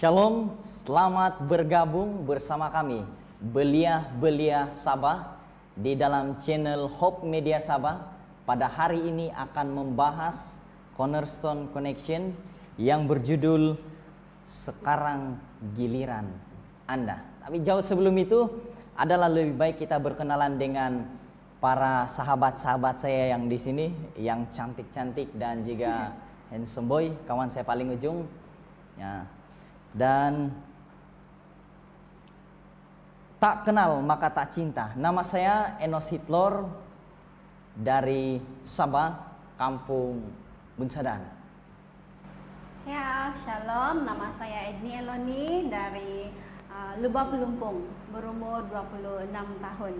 Shalom, selamat bergabung bersama kami Belia-Belia Sabah di dalam channel Hope Media Sabah. Pada hari ini akan membahas Cornerstone Connection yang berjudul Sekarang Giliran Anda. Tapi jauh sebelum itu adalah lebih baik kita berkenalan dengan para sahabat-sahabat saya yang di sini, yang cantik-cantik dan juga handsome boy, kawan saya paling ujung. Ya. Dan tak kenal maka tak cinta. Nama saya Enos Hitlor dari Sabah, Kampung Bunsadan. Ya, shalom. Nama saya Edni Eloni dari Lubak Pelumpung, berumur 26 tahun.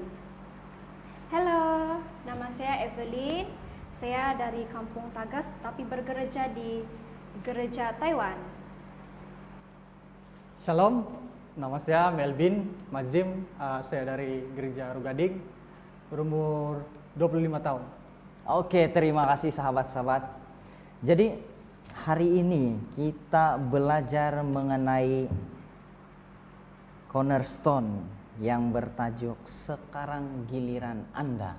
Halo, nama saya Evelyn. Saya dari Kampung Tagas tapi bergereja di Gereja Taiwan. Shalom, nama saya Melvin Mazim, saya dari Gereja Rugading, berumur 25 tahun. Oke, terima kasih sahabat-sahabat. Jadi hari ini kita belajar mengenai Cornerstone yang bertajuk Sekarang Giliran Anda.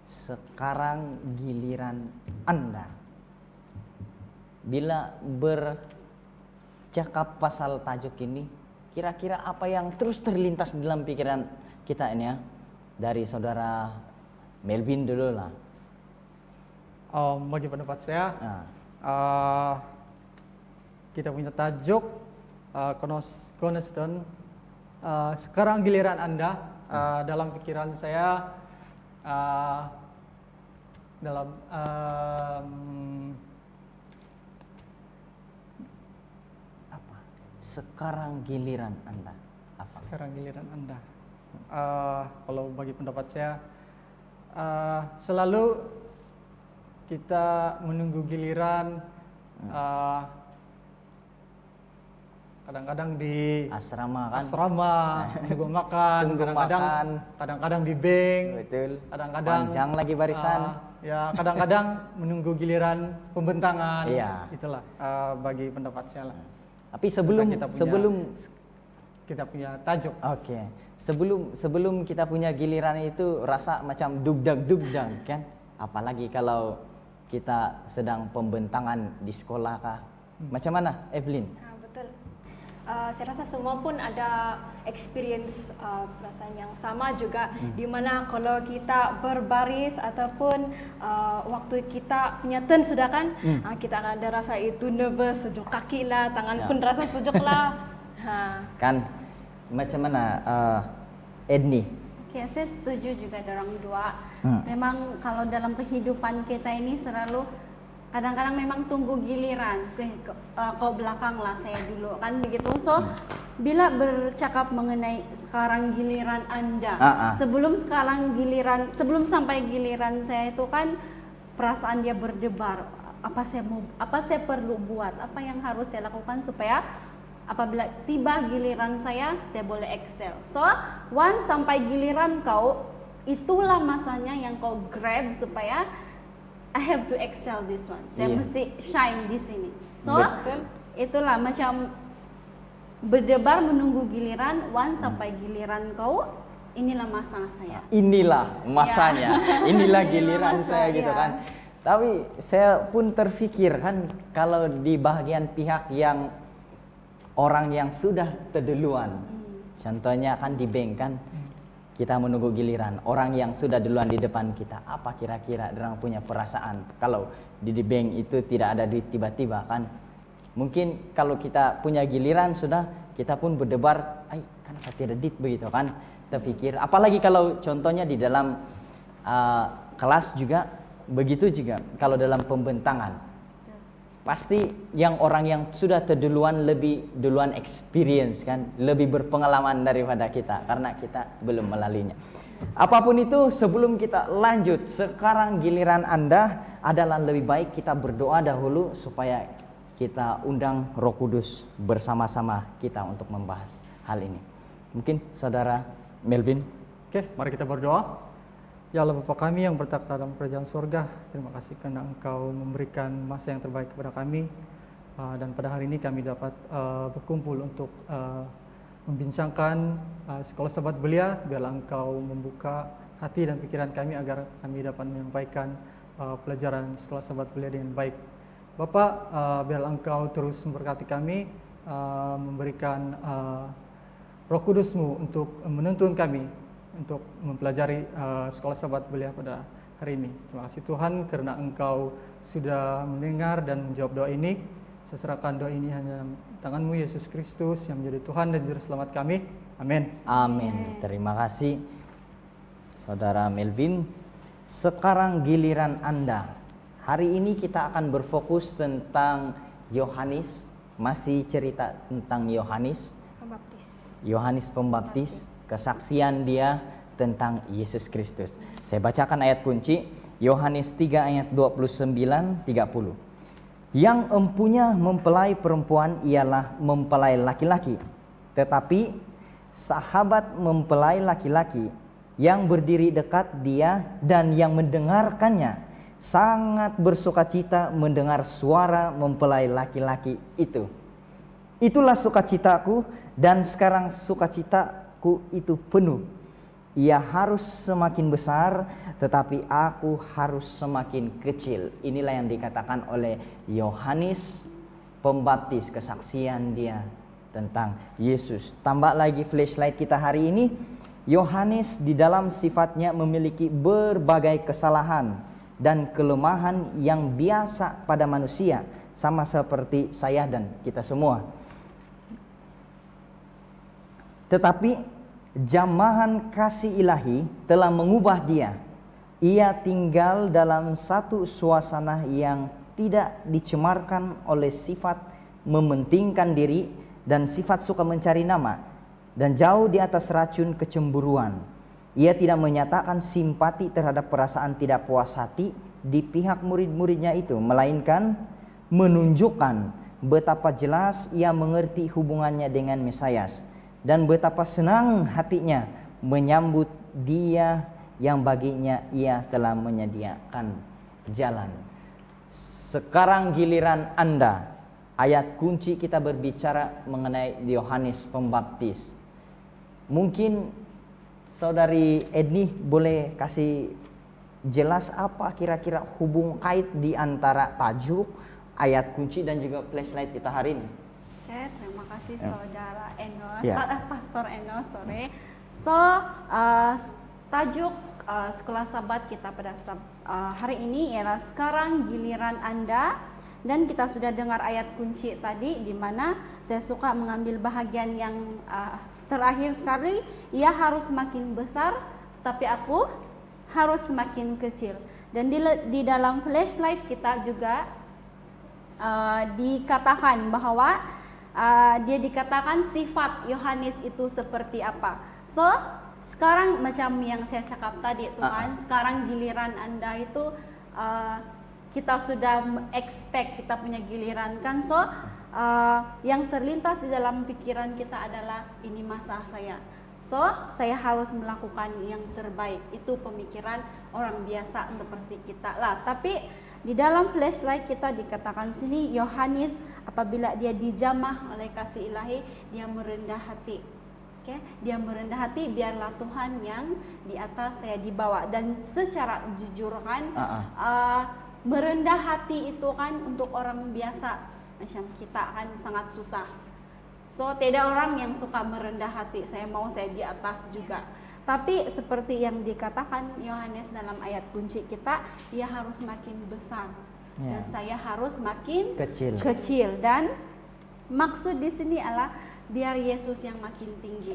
Sekarang giliran Anda. Bila bercakap pasal tajuk ini, kira-kira apa yang terus terlintas dalam pikiran kita ini ya? Dari saudara Melvin dulu lah. Bagi pendapat saya, Nah, kita punya tajuk Cornerstone, sekarang giliran Anda. Dalam pikiran saya, dalam apa? Sekarang giliran Anda. Apa? sekarang giliran Anda. Kalau bagi pendapat saya, selalu kita menunggu giliran. Kadang-kadang di Asrama kan? asrama menunggu makan, Tunggu kadang-kadang makan. kadang-kadang di bank, Betul. kadang-kadang Panjang lagi barisan. ya kadang-kadang menunggu giliran pembentangan. Iya. Itulah bagi pendapat saya lah. Tapi sebelum Kita punya tajuk. Oke. Sebelum kita punya giliran itu rasa macam dugdag kan? Apalagi kalau kita sedang pembentangan di sekolah kah? Macam mana, Evelyn? Betul. Saya rasa semua pun ada experience perasaan yang sama juga, di mana kalau kita berbaris ataupun waktu kita punya turn sudah kan, kita akan ada rasa itu nervous, sejuk kaki lah, tangan pun rasa sejuk lah. Kan macam mana, Edni? Oke, saya setuju juga dengan orang dua. Memang kalau dalam kehidupan kita ini selalu kadang-kadang memang tunggu giliran. Kau belakang lah saya dulu kan begitu. So bila bercakap mengenai sekarang giliran Anda, sebelum sampai giliran saya itu kan perasaan dia berdebar. Apa saya perlu buat? Apa yang harus saya lakukan supaya apabila tiba giliran saya boleh excel. So, once sampai giliran kau, itulah masanya yang kau grab supaya I have to excel this one. Saya mesti shine di sini. So, itulah macam berdebar menunggu giliran. Once sampai giliran kau, inilah masa saya. Inilah masanya, inilah giliran saya gitu kan. Tapi saya pun terfikir kan, kalau di bagian pihak yang orang yang sudah terduluan, contohnya kan di bank kan, kita menunggu giliran orang yang sudah duluan di depan kita. Apa kira-kira orang punya perasaan kalau di bank itu tidak ada duit tiba-tiba kan? Mungkin kalau kita punya giliran sudah, kita pun berdebar, kan tidak duit begitu kan? Kita pikir, apalagi kalau contohnya di dalam kelas juga begitu juga. Kalau dalam pembentangan, pasti yang orang yang sudah terduluan lebih duluan experience kan, lebih berpengalaman daripada kita karena kita belum melaluinya. Apapun itu, sebelum kita lanjut, sekarang giliran Anda adalah lebih baik kita berdoa dahulu supaya kita undang Roh Kudus bersama-sama kita untuk membahas hal ini. Mungkin saudara Melvin. Oke, mari kita berdoa. Ya Allah Bapa kami yang bertakhta dalam kerajaan surga, terima kasih karena Engkau memberikan masa yang terbaik kepada kami. dan pada hari ini kami dapat berkumpul untuk membincangkan sekolah sahabat belia. Biarlah Engkau membuka hati dan pikiran kami agar kami dapat menyampaikan pelajaran sekolah sahabat belia dengan baik. Bapak, biarlah Engkau terus memberkati kami, memberikan Roh Kudus-Mu untuk menuntun kami untuk mempelajari sekolah sahabat belia pada hari ini. Terima kasih Tuhan karena Engkau sudah mendengar dan menjawab doa ini. Saya serahkan doa ini hanya tangan-Mu Yesus Kristus yang menjadi Tuhan dan Juru Selamat kami. Amin. Amin. Terima kasih Saudara Melvin. Sekarang giliran Anda. Hari ini kita akan berfokus tentang Yohanes. Masih cerita tentang Yohanes. Yohanes Pembaptis, kesaksian dia tentang Yesus Kristus. Saya bacakan ayat kunci, Yohanes 3 ayat 29-30. Yang empunya mempelai perempuan ialah mempelai laki-laki, tetapi sahabat mempelai laki-laki yang berdiri dekat dia dan yang mendengarkannya sangat bersukacita mendengar suara mempelai laki-laki itu. Itulah sukacitaku, dan sekarang sukacitaku itu penuh. Ia harus semakin besar, tetapi aku harus semakin kecil. Inilah yang dikatakan oleh Yohanes Pembaptis, kesaksian dia tentang Yesus. Tambah lagi flashlight kita hari ini, Yohanes di dalam sifatnya memiliki berbagai kesalahan dan kelemahan yang biasa pada manusia, sama seperti saya dan kita semua. Tetapi jamahan kasih ilahi telah mengubah dia. Ia tinggal dalam satu suasana yang tidak dicemarkan oleh sifat mementingkan diri dan sifat suka mencari nama, dan jauh di atas racun kecemburuan. Ia tidak menyatakan simpati terhadap perasaan tidak puas hati di pihak murid-muridnya itu, melainkan menunjukkan betapa jelas ia mengerti hubungannya dengan Mesias dan betapa senang hatinya menyambut dia yang baginya ia telah menyediakan jalan. Sekarang giliran Anda. Ayat kunci kita berbicara mengenai Yohanes Pembaptis. Mungkin Saudari Edni boleh kasih jelas apa kira-kira hubung kait di antara tajuk, ayat kunci dan juga flashlight kita hari ini. Oke, terima kasih Saudara Enos, Pastor Enos, sorry. So, tajuk sekolah sahabat kita pada hari ini ialah sekarang giliran Anda. Dan kita sudah dengar ayat kunci tadi, di mana saya suka mengambil bahagian yang terakhir sekali. Ia harus semakin besar, tapi aku harus semakin kecil. Dan di dalam flashlight kita juga dikatakan bahwa dia dikatakan sifat Yohanes itu seperti apa. So, sekarang macam yang saya cakap tadi Tuhan, sekarang giliran Anda itu kita sudah expect kita punya giliran kan. So, yang terlintas di dalam pikiran kita adalah ini masa saya. So, saya harus melakukan yang terbaik. Itu pemikiran orang biasa seperti kita lah. Tapi di dalam flashlight kita dikatakan sini Yohanes apabila dia dijamah oleh kasih ilahi, dia merendah hati. Okay? Dia merendah hati, biarlah Tuhan yang di atas, saya di bawah. Dan secara jujur kan, merendah hati itu kan untuk orang biasa macam kita kan sangat susah. So, tidak orang yang suka merendah hati. Saya mau saya di atas juga. Tapi seperti yang dikatakan Yohanes dalam ayat kunci kita, ia harus makin besar dan saya harus makin kecil. Dan maksud di sini adalah biar Yesus yang makin tinggi.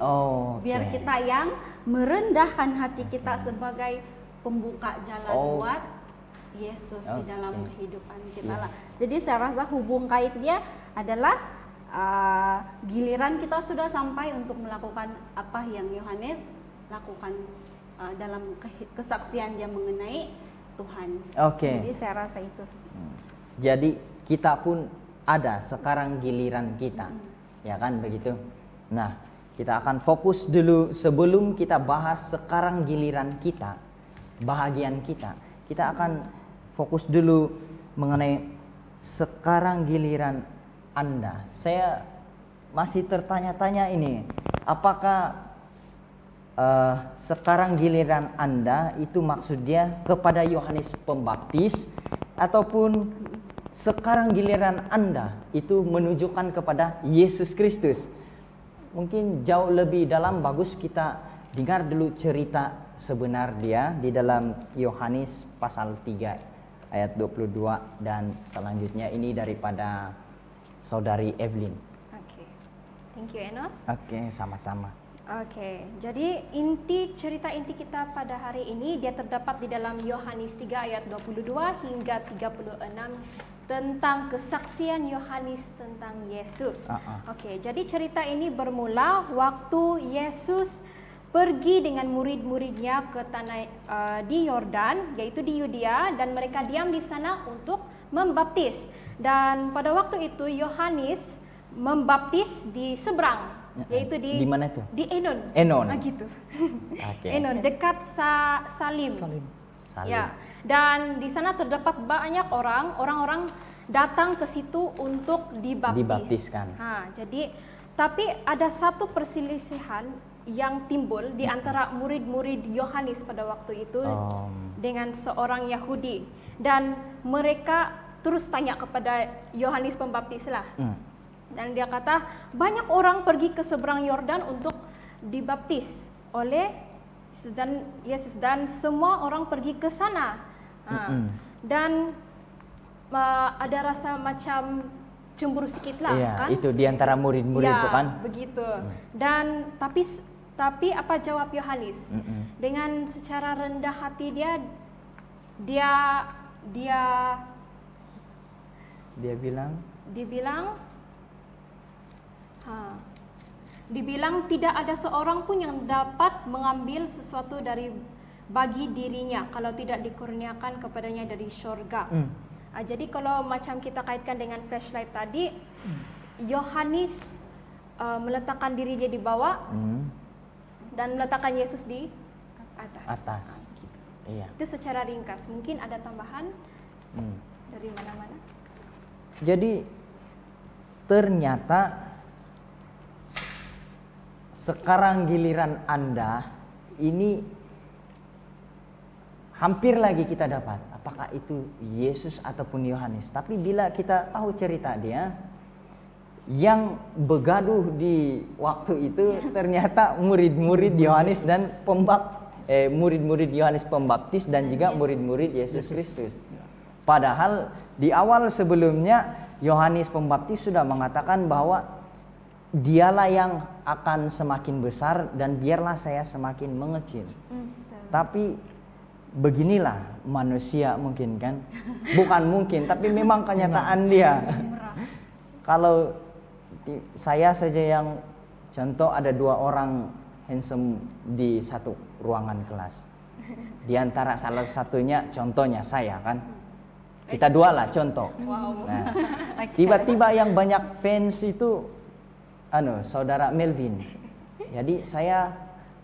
Biar kita yang merendahkan hati kita sebagai pembuka jalan buat Yesus di dalam kehidupan kita lah. Jadi saya rasa hubung kait dia adalah giliran kita sudah sampai untuk melakukan apa yang Yohanes lakukan dalam kesaksian dia mengenai Tuhan. Jadi saya rasa itu. Jadi kita pun ada sekarang giliran kita, ya kan begitu. Nah, kita akan fokus dulu sebelum kita bahas sekarang giliran kita, bahagian kita. Kita akan fokus dulu mengenai sekarang giliran Anda. Saya masih tertanya-tanya ini, apakah sekarang giliran Anda itu maksudnya kepada Yohanes Pembaptis, ataupun sekarang giliran Anda itu menunjukkan kepada Yesus Kristus? Mungkin jauh lebih dalam, bagus kita dengar dulu cerita sebenar dia di dalam Yohanes pasal 3 ayat 22 dan selanjutnya. Ini daripada saudari Evelyn. Oke. Thank you, Enos. Oke, sama-sama. Oke, jadi cerita inti kita pada hari ini dia terdapat di dalam Yohanes 3 ayat 22 hingga 36 tentang kesaksian Yohanes tentang Yesus. Oke, jadi cerita ini bermula waktu Yesus pergi dengan murid-muridnya ke tanah di Yordan, yaitu di Yudea, dan mereka diam di sana untuk membaptis. Dan pada waktu itu Yohanes membaptis di seberang, yaitu di mana itu? Di Enon. Enon. Gitu. Oke. Enon dekat Salim. Salim. Salim. Ya. Dan di sana terdapat banyak orang-orang datang ke situ untuk dibaptis. Dibaptiskan. Jadi tapi ada satu perselisihan yang timbul di antara murid-murid Yohanes pada waktu itu dengan seorang Yahudi, dan mereka terus tanya kepada Yohanes Pembaptis lah. Dan dia kata banyak orang pergi ke seberang Yordan untuk dibaptis oleh Yesus dan semua orang pergi ke sana. Dan ada rasa macam cemburu sedikit lah, kan? Itu di antara murid-murid itu kan. Begitu. Dan tapi apa jawab Yohanes? Dengan secara rendah hati dia dibilang tidak ada seorang pun yang dapat mengambil sesuatu bagi dirinya kalau tidak dikurniakan kepadanya dari syurga. Jadi kalau macam kita kaitkan dengan flashlight tadi, Yohanes meletakkan diri dia di bawah dan meletakkan Yesus di atas. Iya. Itu secara ringkas. Mungkin ada tambahan dari mana-mana? Jadi ternyata sekarang giliran Anda ini hampir lagi kita dapat apakah itu Yesus ataupun Yohanes. Tapi bila kita tahu cerita dia, yang begaduh di waktu itu ternyata murid-murid Yohanes dan murid-murid Yohanes Pembaptis dan juga murid-murid Yesus Kristus. Padahal di awal sebelumnya Yohanes Pembaptis sudah mengatakan bahwa dialah yang akan semakin besar dan biarlah saya semakin mengecil. Tapi beginilah manusia mungkin kan. Bukan mungkin, tapi memang kenyataan dia. Kalau saya saja yang contoh, ada 2 orang handsome di satu ruangan kelas. Di antara salah satunya contohnya saya kan. Kita 2 lah contoh. Nah, tiba-tiba yang banyak fans itu saudara Melvin. Jadi saya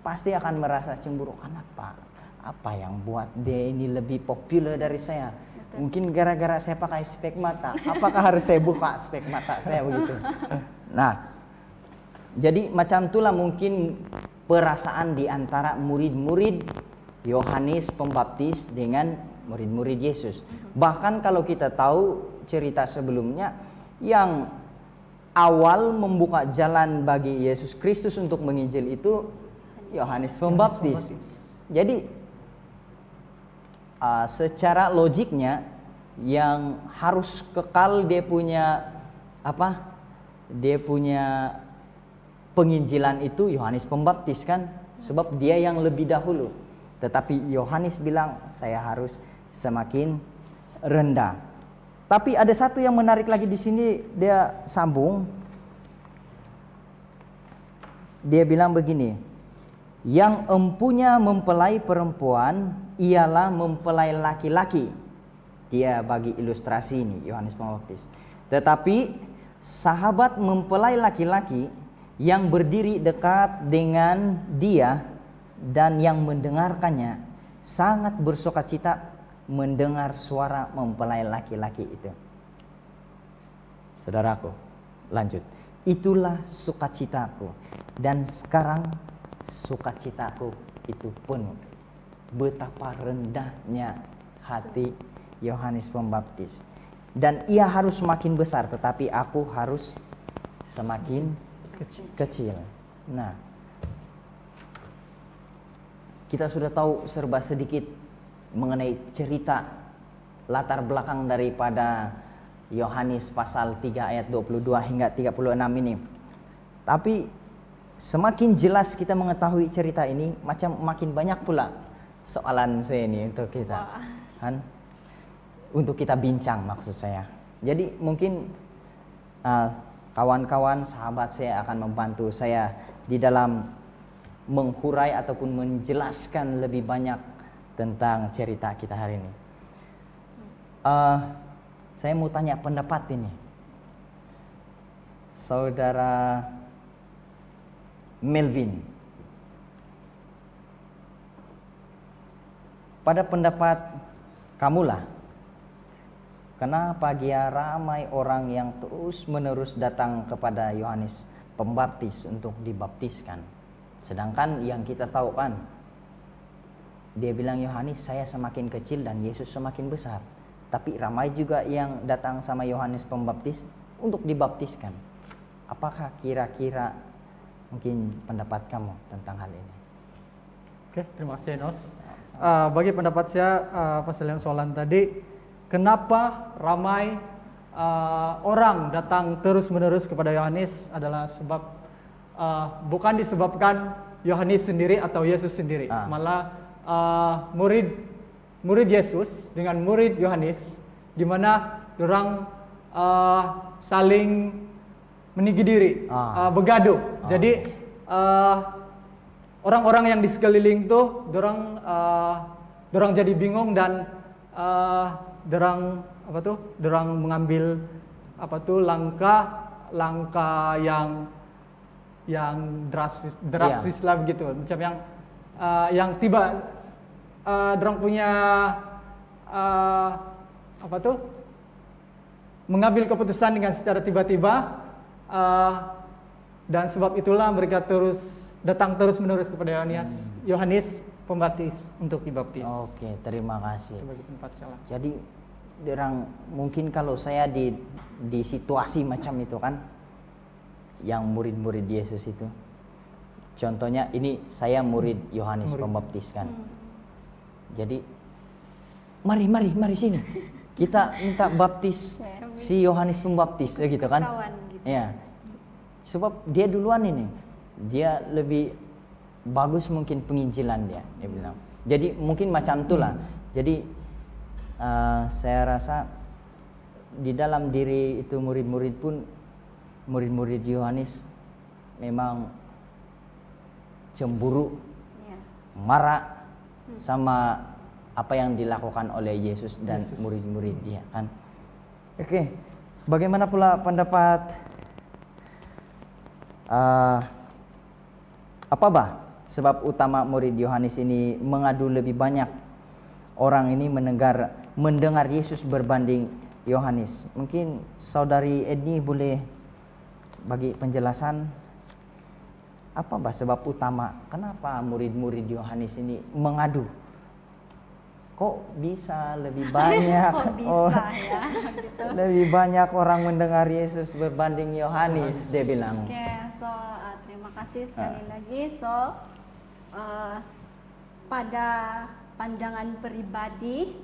pasti akan merasa cemburu. Kenapa? Apa yang buat dia ini lebih populer dari saya? Mungkin gara-gara saya pakai spek mata. Apakah harus saya buka spek mata saya begitu? Nah, jadi macam itulah mungkin perasaan di antara murid-murid Yohanes Pembaptis dengan murid-murid Yesus. Bahkan kalau kita tahu cerita sebelumnya, yang awal membuka jalan bagi Yesus Kristus untuk menginjil itu Yohanes Pembaptis. Jadi secara logiknya yang harus kekal dia punya penginjilan itu Yohanes Pembaptis kan, sebab dia yang lebih dahulu. Tetapi Yohanes bilang saya harus semakin rendah. Tapi ada satu yang menarik lagi di sini, dia sambung. Dia bilang begini, yang empunya mempelai perempuan ialah mempelai laki-laki. Dia bagi ilustrasi ini Yohanes Pembaptis. Tetapi sahabat mempelai laki-laki yang berdiri dekat dengan dia dan yang mendengarkannya sangat bersukacita mendengar suara mempelai laki-laki itu. Saudaraku, lanjut. Itulah sukacitaku, dan sekarang sukacitaku itu penuh. Betapa rendahnya hati Yohanes Pembaptis. Dan ia harus semakin besar, tetapi aku harus semakin kecil. Nah, kita sudah tahu serba sedikit mengenai cerita latar belakang daripada Yohanes pasal 3 ayat 22 hingga 36 ini. Tapi semakin jelas kita mengetahui cerita ini, makin banyak pula soalan saya ini untuk kita. Kan? Untuk kita bincang maksud saya. Jadi mungkin kawan-kawan, sahabat saya akan membantu saya di dalam menghurai ataupun menjelaskan lebih banyak tentang cerita kita hari ini. Saya mau tanya pendapat ini, Saudara Melvin. Pada pendapat kamulah, kenapa dia ramai orang yang terus-menerus datang kepada Yohanes Pembaptis untuk dibaptiskan? Sedangkan yang kita tahu kan, dia bilang Yohanes saya semakin kecil dan Yesus semakin besar. Tapi ramai juga yang datang sama Yohanes Pembaptis untuk dibaptiskan. Apakah kira-kira mungkin pendapat kamu tentang hal ini? Oke, terima kasih Enos. Bagi pendapat saya pasal yang soalan tadi, kenapa ramai orang datang terus-menerus kepada Yohanes adalah sebab bukan disebabkan Yohanes sendiri atau Yesus sendiri, malah murid Yesus dengan murid Yohanes, di mana orang saling meninggi diri, begaduh. Jadi orang-orang yang di sekeliling tuh, dorang jadi bingung dan dorang mengambil langkah yang drastis lah begitu, macam yang tiba dorang punya mengambil keputusan dengan secara tiba-tiba, dan sebab itulah mereka datang terus-menerus kepada Yohanes Pembaptis untuk dibaptis. Oke, terima kasih. Itu bagi pendapat saya. Jadi mungkin kalau saya di situasi macam itu kan, yang murid-murid Yesus itu, contohnya ini saya murid Yohanes Pembaptis kan. Jadi mari sini, kita minta baptis si Yohanes Pembaptis gitu kan. Ya, sebab dia duluan ini, dia lebih bagus mungkin penginjilan dia bilang. Jadi mungkin macam itulah. Jadi saya rasa di dalam diri itu murid-murid Yohanes memang cemburu, marah sama apa yang dilakukan oleh Yesus dan murid-murid dia kan. Oke, bagaimana pula pendapat apa sebab utama murid Yohanes ini mengadu lebih banyak orang ini mendengar Yesus berbanding Yohanes? Mungkin saudari Edni boleh bagi penjelasan apa sebab utama kenapa murid-murid Yohanes ini mengadu? Kok bisa lebih banyak gitu. Lebih banyak orang mendengar Yesus berbanding Yohanes, dia bilang. Oke, terima kasih sekali lagi. Pada pandangan pribadi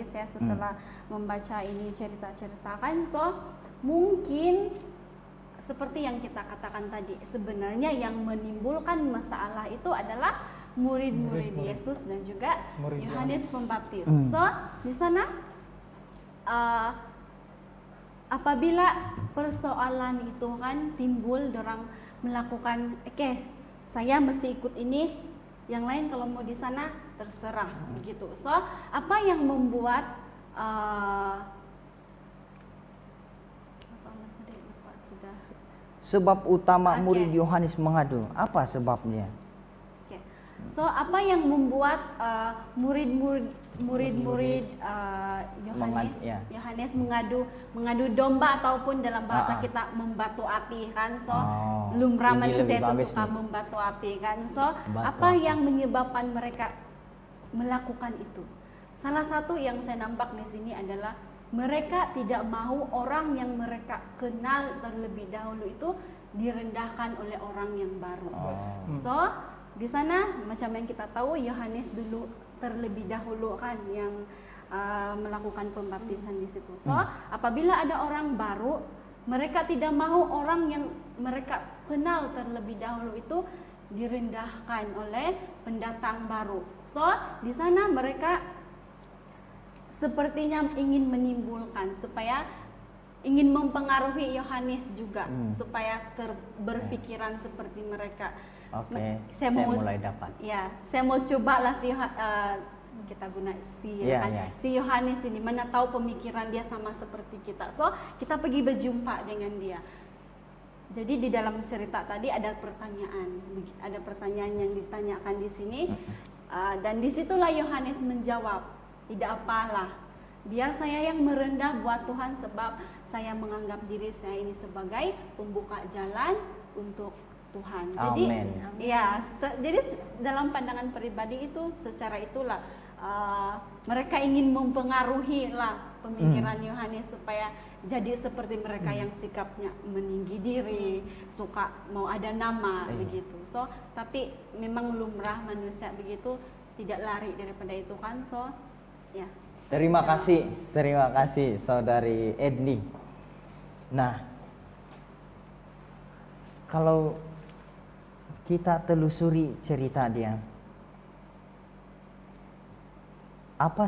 saya setelah membaca ini cerita-ceritakan, mungkin seperti yang kita katakan tadi, sebenarnya yang menimbulkan masalah itu adalah murid-murid Yesus dan juga Yohanes Pembaptis. Di sana apabila persoalan itu kan timbul, dorang melakukan, saya mesti ikut ini, yang lain kalau mau di sana terserah begitu. Apa yang membuat sebab utama murid Yohanes mengadu, apa sebabnya? Apa yang membuat murid-murid Ya. Yohanes mengadu domba ataupun dalam bahasa kita membatu api kan. So lumrah ini manusia lebih itu bagus suka nih. membatu api kan. So Batu apa api. yang menyebabkan mereka melakukan itu? Salah satu yang saya nampak di sini adalah mereka tidak mau orang yang mereka kenal terlebih dahulu itu direndahkan oleh orang yang baru. So di sana macam yang kita tahu Yohanes dulu terlebih dahulu kan yang melakukan pembaptisan di situ. So apabila ada orang baru, mereka tidak mau orang yang mereka kenal terlebih dahulu itu direndahkan oleh pendatang baru. So di sana mereka sepertinya ingin menimbulkan supaya ingin mempengaruhi Yohanes juga supaya berpikiran seperti mereka. Oke, saya mulai dapat. Ya, saya mau coba lah kita guna si Yohanes ini, mana tahu pemikiran dia sama seperti kita. So kita pergi berjumpa dengan dia. Jadi di dalam cerita tadi ada pertanyaan yang ditanyakan di sini, dan disitulah Yohanes menjawab, tidak apalah, biar saya yang merendah buat Tuhan sebab saya menganggap diri saya ini sebagai pembuka jalan untuk Tuhan. Jadi, jadi dalam pandangan pribadi itu secara itulah mereka ingin mempengaruhi lah pemikiran Yohanes supaya jadi seperti mereka yang sikapnya meninggi diri, suka mau ada nama begitu. So tapi memang lumrah manusia begitu, tidak lari daripada itu kan. So ya. Terima kasih Saudari Edni. Nah, kalau kita telusuri cerita dia, apa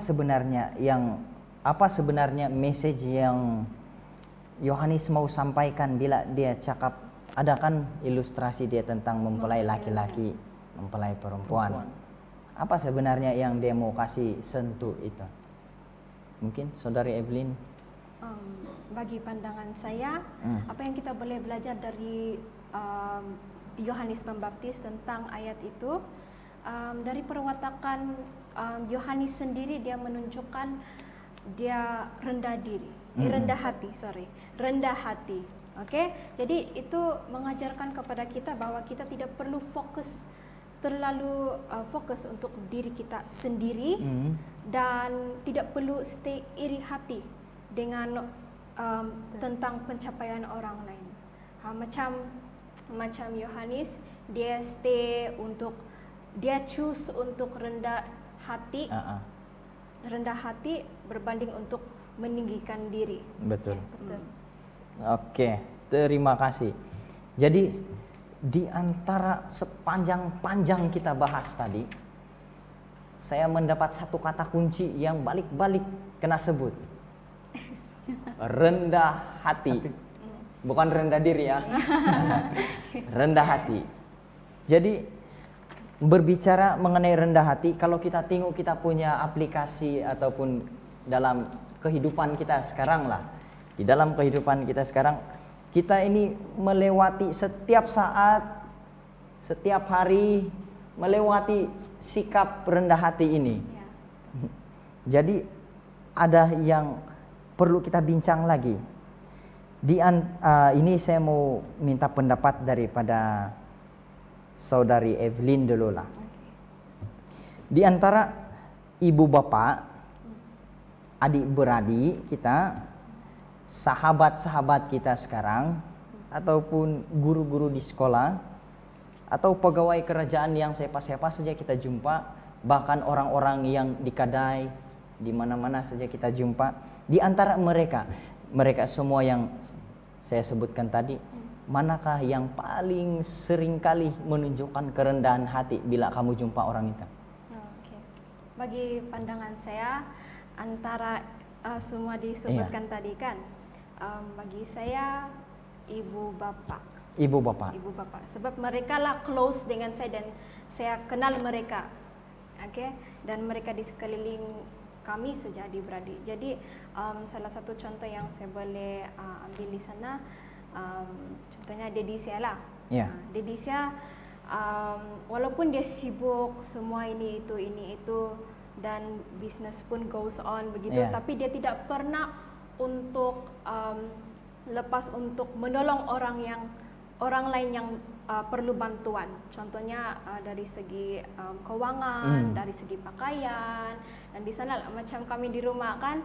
sebenarnya message yang Yohanes mau sampaikan bila dia cakap, ada kan ilustrasi dia tentang mempelai laki-laki, mempelai perempuan. Apa sebenarnya yang dia mau kasih sentuh itu? Mungkin Saudari Evelyn? Bagi pandangan saya, apa yang kita boleh belajar dari Yohanes Pembaptis tentang ayat itu, dari perwatakan Yohanes sendiri, dia menunjukkan dia rendah hati. Oke, jadi itu mengajarkan kepada kita bahwa kita tidak perlu terlalu fokus untuk diri kita sendiri, dan tidak perlu stay iri hati dengan tentang pencapaian orang lain. Macam Yohanes, dia choose untuk rendah hati berbanding untuk meninggikan diri. Betul. Oke, terima kasih. Jadi di antara sepanjang kita bahas tadi, saya mendapat satu kata kunci yang balik-balik kena sebut. Rendah hati. Bukan rendah diri ya. Rendah hati. Jadi berbicara mengenai rendah hati, kalau kita tengok kita punya aplikasi ataupun dalam kehidupan kita sekarang lah. Di dalam kehidupan kita sekarang, kita ini melewati setiap saat, setiap hari, melewati sikap rendah hati ini. Jadi ada yang perlu kita bincang lagi. Ini saya mau minta pendapat daripada Saudari Evelyn dulu lah. Di antara ibu bapak, adik beradik kita, sahabat-sahabat kita sekarang, ataupun guru-guru di sekolah, atau pegawai kerajaan yang siapa-siapa saja kita jumpa, bahkan orang-orang yang di kedai, di mana-mana saja kita jumpa, di antara mereka semua yang saya sebutkan tadi, manakah yang paling sering kali menunjukkan kerendahan hati bila kamu jumpa orang itu? Bagi pandangan saya, antara semua disebutkan tadi kan, bagi saya ibu bapak. Sebab mereka lah close dengan saya dan saya kenal mereka. Dan mereka di sekeliling kami sejadi beradik. Jadi salah satu contoh yang saya boleh ambil di sana, contohnya Dedi Sia lah. Dedi Sia, walaupun dia sibuk semua ini itu, dan bisnis pun goes on begitu, Yeah. tapi dia tidak pernah untuk lepas untuk menolong orang lain yang perlu bantuan. Contohnya dari segi keuangan, dari segi pakaian, dan di sana macam kami di rumah kan,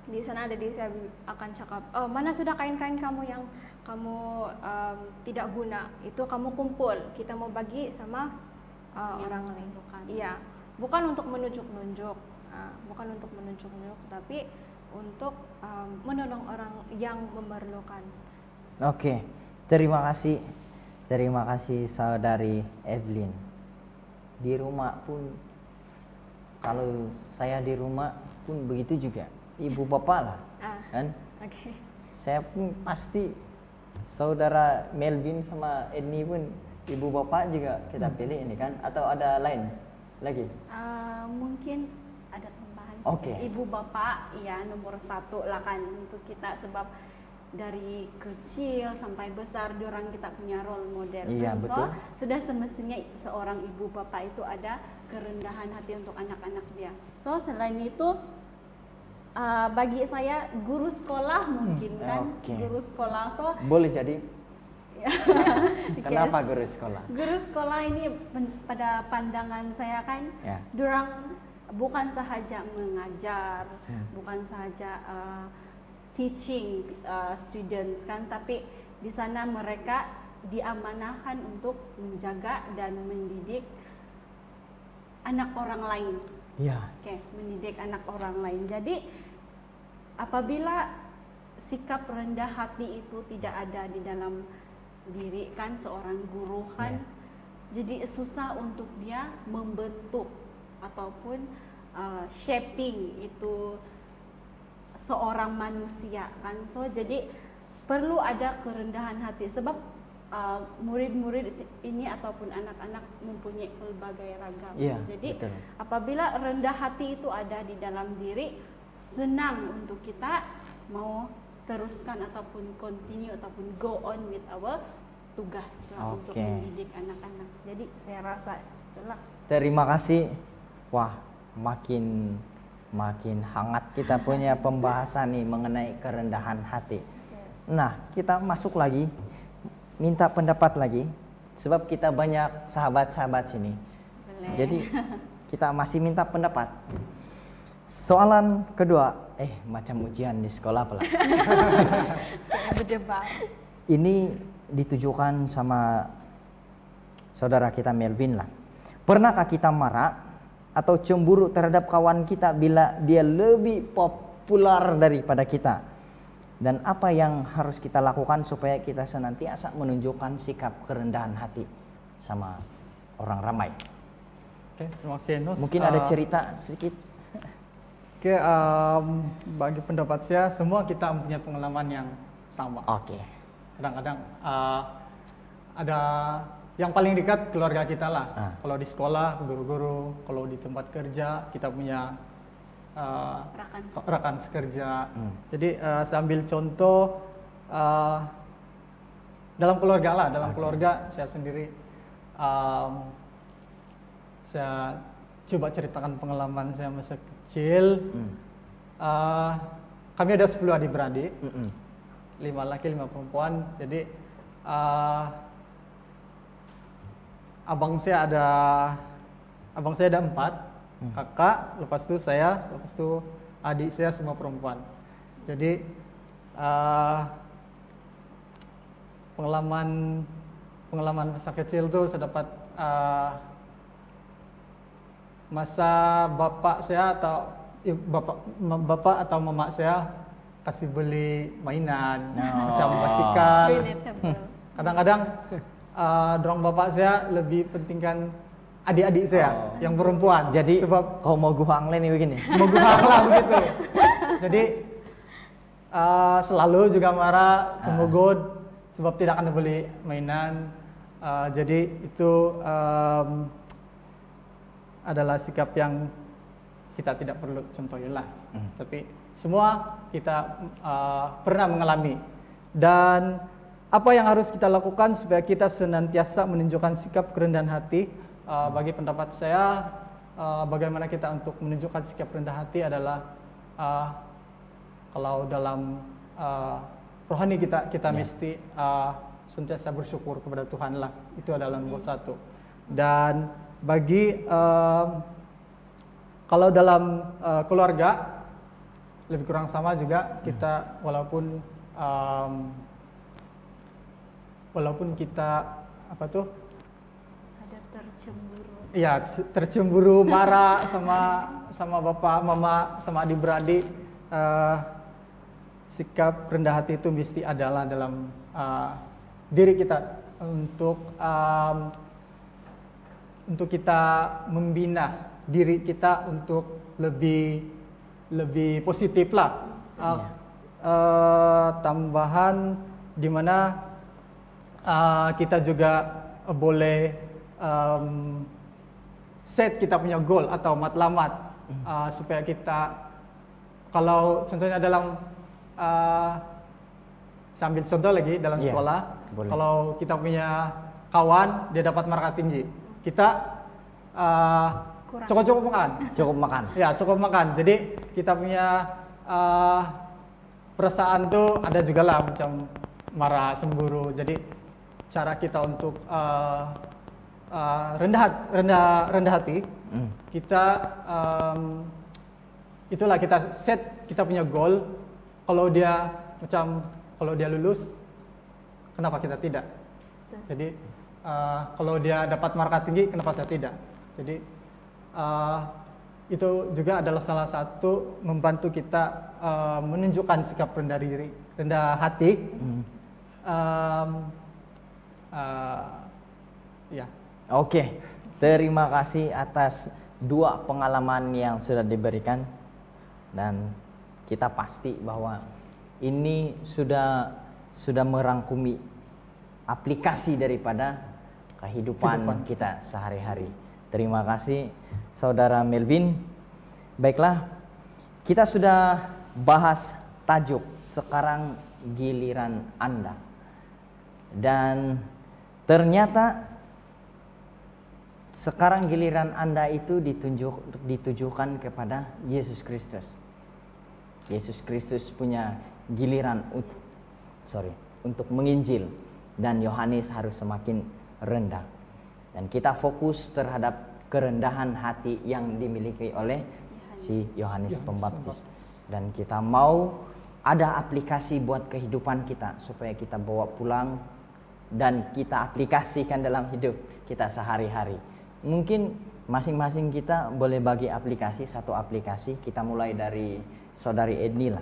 di sana ada saya akan cakap, oh mana sudah kain-kain kamu yang kamu tidak guna, itu kamu kumpul, kita mau bagi sama orang lain. Iya, bukan untuk menunjuk-nunjuk, tapi untuk menolong orang yang memerlukan. Oke, terima kasih saudari Evelyn. Di rumah pun, kalau saya di rumah pun begitu juga, ibu bapak lah, kan? Oke. Saya pun pasti saudara Melvin sama Edni pun ibu bapak juga kita pilih ini kan, atau ada lain lagi? Mungkin ada tambahan sih. Oke. Ibu bapak ya nomor 1 lah kan untuk kita, sebab dari kecil sampai besar diorang kita punya role model. Iya, kan? betul. So sudah semestinya seorang ibu bapak itu ada kerendahan hati untuk anak-anak dia. So selain itu bagi saya guru sekolah mungkin kan, Oke. guru sekolah. So Boleh jadi. Kenapa yes. guru sekolah? Guru sekolah ini pada pandangan saya kan, Ya. dorang bukan sahaja mengajar, bukan sahaja teaching students kan, tapi di sana mereka diamanahkan untuk menjaga dan mendidik anak orang lain. Ya. Oke, mendidik anak orang lain. Jadi apabila sikap rendah hati itu tidak ada di dalam diri kan seorang guru kan, jadi susah untuk dia membentuk ataupun shaping itu seorang manusia kan. So jadi perlu ada kerendahan hati, sebab murid-murid ini ataupun anak-anak mempunyai pelbagai ragam. Iya, Jadi betul. apabila rendah hati itu ada di dalam diri, senang untuk kita mau teruskan ataupun continue ataupun go on with our tugas lah untuk Oke. mendidik anak-anak. Jadi saya rasa itulah. Terima kasih. Wah, makin hangat kita punya pembahasan nih mengenai kerendahan hati. Nah, kita masuk lagi, minta pendapat lagi, sebab kita banyak sahabat-sahabat sini. Boleh. Jadi kita masih minta pendapat. Soalan kedua, macam ujian di sekolah pula. Berdebat. Ini ditujukan sama saudara kita Melvin lah. Pernahkah kita marah atau cemburu terhadap kawan kita bila dia lebih populer daripada kita? Dan apa yang harus kita lakukan supaya kita senantiasa menunjukkan sikap kerendahan hati sama orang ramai? Oke, terima kasih Enus. Mungkin ada cerita sedikit. Oke, bagi pendapat saya semua kita mempunyai pengalaman yang sama. Oke. Kadang-kadang ada yang paling dekat keluarga kita lah. Kalau di sekolah guru-guru, kalau di tempat kerja kita punya rekan sekerja. Jadi saya ambil contoh dalam keluarga lah. Dalam keluarga saya sendiri, saya coba ceritakan pengalaman saya masa kecil. Kami ada 10 adik-beradik, 5 laki 5 perempuan. Jadi abang saya ada 4 kakak, lepas itu saya, lepas itu adik saya semua perempuan. Jadi pengalaman masa kecil tuh saya dapat masa bapak saya atau bapak atau mama saya kasih beli mainan macam basikan. Relatable. Kadang-kadang dorong bapak saya lebih pentingkan adik-adik saya yang perempuan. Jadi sebab kau mau guang nih begini. mau lah begitu. Jadi selalu juga marah, temugud sebab tidak akan beli mainan. Jadi itu adalah sikap yang kita tidak perlu contohin lah. Tapi semua kita pernah mengalami. Dan apa yang harus kita lakukan supaya kita senantiasa menunjukkan sikap kerendahan hati? Bagi pendapat saya, bagaimana kita untuk menunjukkan sikap rendah hati adalah kalau dalam rohani kita mesti sentiasa bersyukur kepada Tuhan lah. Itu adalah nomor satu. Dan bagi kalau dalam keluarga lebih kurang sama juga kita walaupun kita Ada tercemburu. ya tercemburu, marah sama bapak, mama, sama adik-beradik, sikap rendah hati itu mesti adalah dalam diri kita untuk kita membina diri kita untuk lebih positif lah. Tambahan di mana kita juga boleh set kita punya goal atau matlamat supaya kita, kalau contohnya dalam saya ambil contoh lagi dalam sekolah, boleh. kalau kita punya kawan dia dapat markah tinggi, kita cukup makan. Cukup makan. Ya, cukup makan. Jadi kita punya perasaan tuh ada juga lah macam marah, cemburu. Jadi cara kita untuk rendah hati, kita itulah kita set kita punya goal. Kalau dia lulus, kenapa kita tidak? Jadi kalau dia dapat markah tinggi, kenapa saya tidak? Jadi itu juga adalah salah satu membantu kita menunjukkan sikap rendah hati. Ya. Oke, terima kasih atas dua pengalaman yang sudah diberikan, dan kita pasti bahwa ini sudah merangkumi aplikasi daripada kehidupan kita sehari-hari. Terima kasih Saudara Melvin. Baiklah, kita sudah bahas tajuk sekarang giliran Anda. Dan ternyata sekarang giliran Anda itu ditujukan kepada Yesus Kristus. Yesus Kristus punya giliran untuk menginjil, dan Yohanes harus semakin rendah. Dan kita fokus terhadap kerendahan hati yang dimiliki oleh si Yohanes Pembaptis. Dan kita mau ada aplikasi buat kehidupan kita supaya kita bawa pulang dan kita aplikasikan dalam hidup kita sehari-hari. Mungkin masing-masing kita boleh bagi aplikasi, satu aplikasi. Kita mulai dari Saudari Edni lah.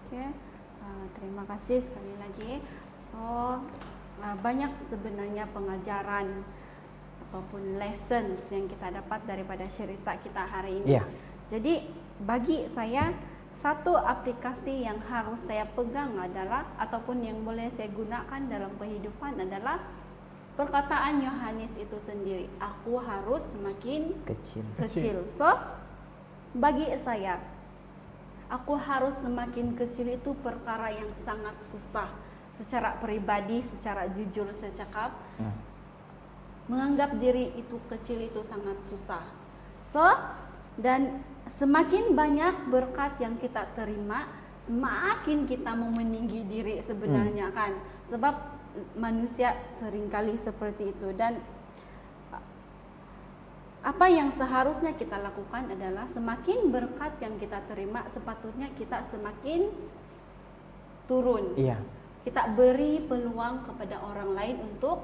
Oke, terima kasih sekali lagi. Banyak sebenarnya pengajaran ataupun lessons yang kita dapat daripada cerita kita hari ini. Iya. Jadi bagi saya, satu aplikasi yang harus saya pegang adalah, ataupun yang boleh saya gunakan dalam kehidupan adalah perkataan Yohanes itu sendiri. Aku harus semakin kecil. So, bagi saya, aku harus semakin kecil itu perkara yang sangat susah. Secara pribadi, secara jujur saya cakap, menganggap diri itu kecil itu sangat susah. So, dan semakin banyak berkat yang kita terima, semakin kita mau meninggi diri sebenarnya kan. Sebab manusia seringkali seperti itu. Dan apa yang seharusnya kita lakukan adalah semakin berkat yang kita terima, sepatutnya kita semakin turun. Iya. Kita beri peluang kepada orang lain untuk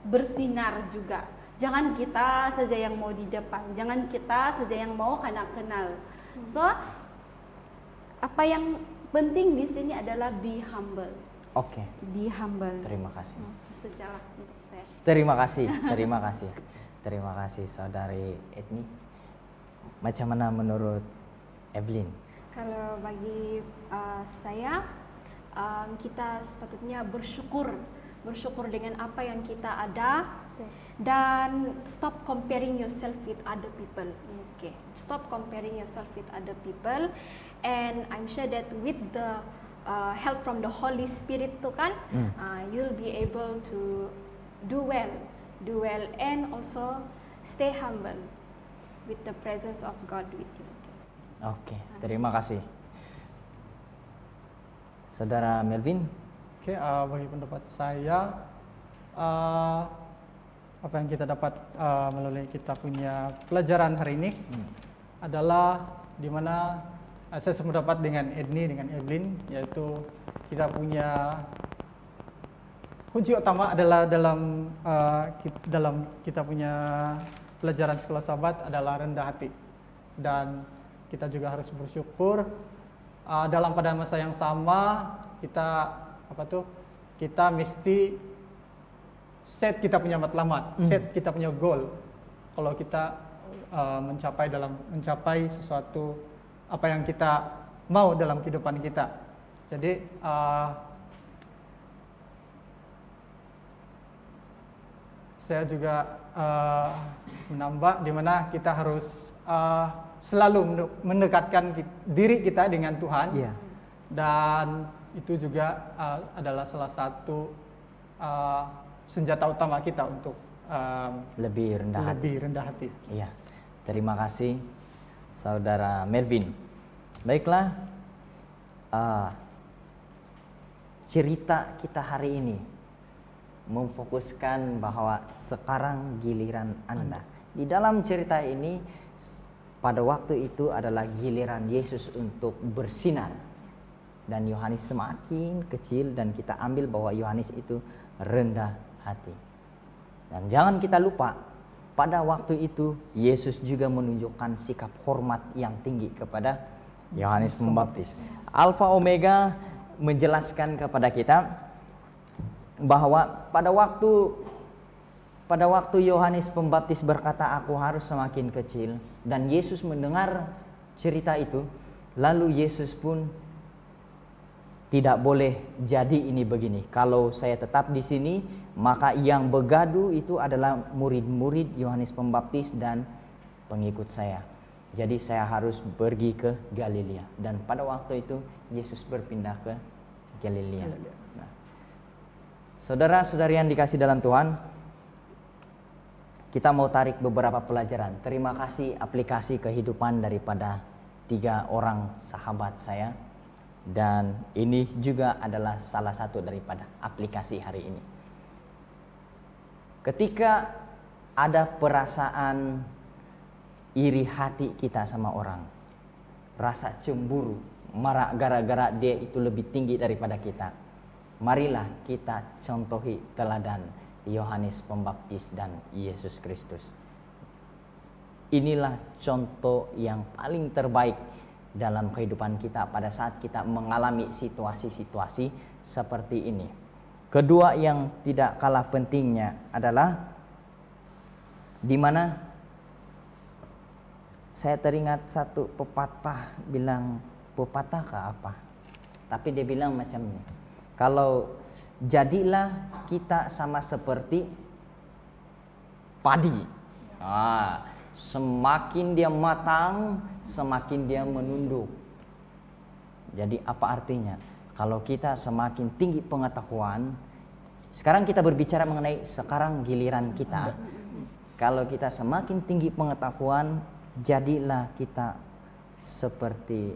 bersinar juga. Jangan kita saja yang mau di depan, jangan kita saja yang mau kenal. So, apa yang penting di sini adalah be humble. Oke. Be humble. Terima kasih. Sejarah untuk saya. Terima kasih Saudari Edni. Macam mana menurut Evelyn? Kalau bagi saya, kita sepatutnya bersyukur dengan apa yang kita ada, dan stop comparing yourself with other people. Okay, stop comparing yourself with other people, and I'm sure that with the help from the Holy Spirit tu kan, you'll be able to do well, and also stay humble. with the presence of God with you. Oke, terima kasih. Saudara Melvin? Oke, bagi pendapat saya, apa yang kita dapat melalui kita punya pelajaran hari ini adalah di mana saya sependapat dengan Edni, dengan Evelyn, yaitu kita punya kunci utama adalah dalam kita punya pelajaran sekolah sahabat adalah rendah hati, dan kita juga harus bersyukur dalam pada masa yang sama kita mesti set kita punya matlamat, set kita punya goal. Kalau kita mencapai sesuatu apa yang kita mau dalam kehidupan kita. Jadi saya juga menambah di mana kita harus selalu mendekatkan diri kita dengan Tuhan. Iya. Dan itu juga adalah salah satu senjata utama kita untuk Lebih rendah hati. Iya. Terima kasih Saudara Melvin. Baiklah, cerita kita hari ini memfokuskan bahwa sekarang giliran Anda. Di dalam cerita ini, pada waktu itu adalah giliran Yesus untuk bersinar. Dan Yohanes semakin kecil, dan kita ambil bahwa Yohanes itu rendah hati. Dan jangan kita lupa, pada waktu itu Yesus juga menunjukkan sikap hormat yang tinggi kepada Yohanes Pembaptis. Alfa Omega menjelaskan kepada kita bahwa pada waktu Yohanes Pembaptis berkata, "Aku harus semakin kecil," dan Yesus mendengar cerita itu, lalu Yesus pun tidak boleh jadi ini begini. Kalau saya tetap di sini, maka yang bergaduh itu adalah murid-murid Yohanes Pembaptis dan pengikut saya. Jadi saya harus pergi ke Galilea. Dan pada waktu itu Yesus berpindah ke Galilea. Nah, saudara-saudari yang dikasih dalam Tuhan, kita mau tarik beberapa pelajaran. Terima kasih aplikasi kehidupan daripada 3 orang sahabat saya. Dan ini juga adalah salah satu daripada aplikasi hari ini. Ketika ada perasaan iri hati kita sama orang, rasa cemburu, marah gara-gara dia itu lebih tinggi daripada kita, marilah kita contohi teladan Yohanes Pembaptis dan Yesus Kristus. Inilah contoh yang paling terbaik dalam kehidupan kita pada saat kita mengalami situasi-situasi seperti ini. Kedua yang tidak kalah pentingnya adalah di mana saya teringat satu pepatah bilang, pepatah ke apa? Tapi dia bilang macam ini. Kalau jadilah kita sama seperti padi. Semakin dia matang, semakin dia menunduk. Jadi apa artinya? Kalau kita semakin tinggi pengetahuan, sekarang kita berbicara mengenai sekarang giliran kita. Kalau kita semakin tinggi pengetahuan, jadilah kita seperti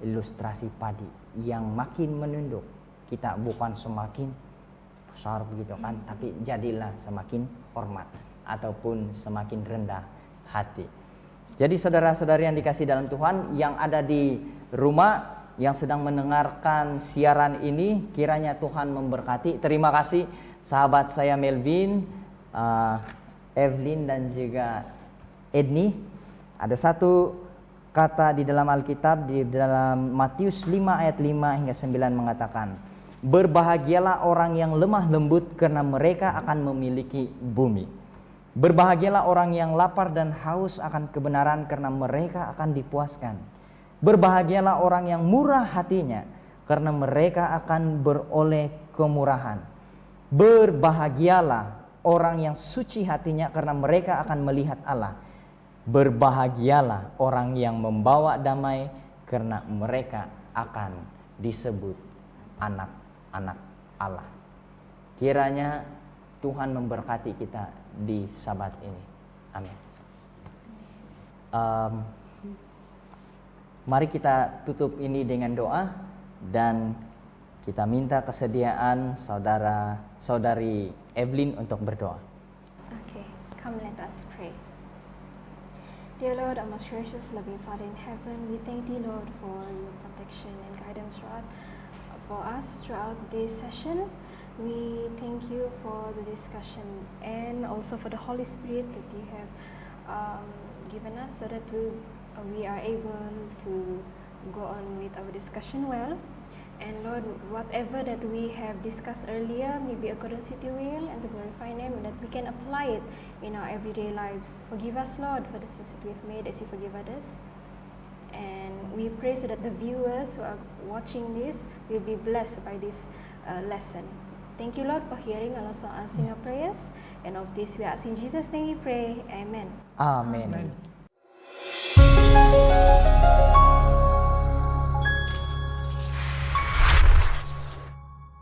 ilustrasi padi yang makin menunduk. Kita bukan semakin besar begitu kan, tapi jadilah semakin hormat ataupun semakin rendah hati. Jadi saudara-saudari yang dikasih dalam Tuhan, yang ada di rumah yang sedang mendengarkan siaran ini, kiranya Tuhan memberkati. Terima kasih sahabat saya Melvin, Evelyn dan juga Edni. Ada satu kata di dalam Alkitab, di dalam Matius 5 ayat 5 hingga 9 mengatakan, "Berbahagialah orang yang lemah lembut, karena mereka akan memiliki bumi. Berbahagialah orang yang lapar dan haus akan kebenaran, karena mereka akan dipuaskan. Berbahagialah orang yang murah hatinya, karena mereka akan beroleh kemurahan. Berbahagialah orang yang suci hatinya, karena mereka akan melihat Allah. Berbahagialah orang yang membawa damai, karena mereka akan disebut anak-anak Allah." Kiranya Tuhan memberkati kita di Sabat ini. Amin. Mari kita tutup ini dengan doa dan kita minta kesediaan saudari Evelyn untuk berdoa. Okay, come let us pray. Dear Lord, our most gracious, loving Father in heaven, we thank Thee, Lord, for your protection and guidance for us throughout this session. We thank you for the discussion and also for the Holy Spirit that you have given us so that we are able to go on with our discussion well. And Lord, whatever that we have discussed earlier, may be according to your will and to glorify your name, and that we can apply it in our everyday lives. Forgive us, Lord, for the sins that we have made as you forgive others. And we pray so that the viewers who are watching this will be blessed by this lesson. Thank you, Lord, for hearing and also answering our prayers. And of this we ask in Jesus' name we pray. Amen. Amin. Amen.